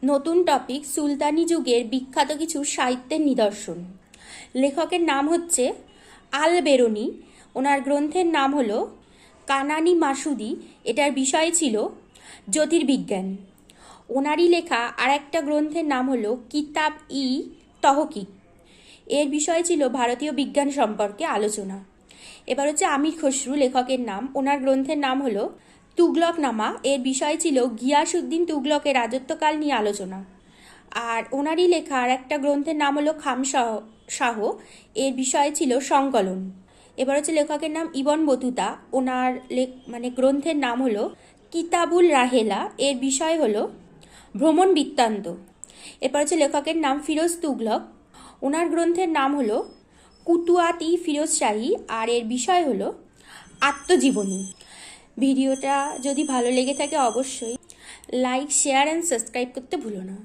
নতুন টপিক সুলতানি যুগের বিখ্যাত কিছু সাহিত্যের নিদর্শন। লেখকের নাম হচ্ছে আল বেরুনি। ওনার গ্রন্থের নাম হলো কানানি মাসুদি। এটার বিষয় ছিল জ্যোতির্বিজ্ঞান। ওনারই লেখা আর একটা গ্রন্থের নাম হলো কিতাব ই তহকিক। এর বিষয় ছিল ভারতীয় বিজ্ঞান সম্পর্কে আলোচনা। এবার হচ্ছে আমির খসরু, লেখকের নাম। ওনার গ্রন্থের নাম হলো তুগলকনামা। এর বিষয় ছিল গিয়াসউদ্দিন তুগলকের রাজত্বকাল নিয়ে আলোচনা। আর ওনারই লেখা আর একটা গ্রন্থের নাম হলো খামসাহ। এর বিষয় ছিল সংকলন। এবার হচ্ছে লেখকের নাম ইবন বতুতা। ওনার গ্রন্থের নাম হলো কিতাবুল রাহেলা। এর বিষয় হলো ভ্রমণ বৃত্তান্ত। এরপর হচ্ছে লেখকের নাম ফিরোজ তুগলক। ওনার গ্রন্থের নাম হলো কুতুয়াত ই ফিরোজ শাহী। আর এর বিষয় হলো আত্মজীবনী। ভিডিওটা যদি ভালো লেগে থাকে অবশ্যই লাইক, শেয়ার অ্যান্ড সাবস্ক্রাইব করতে ভুলো না।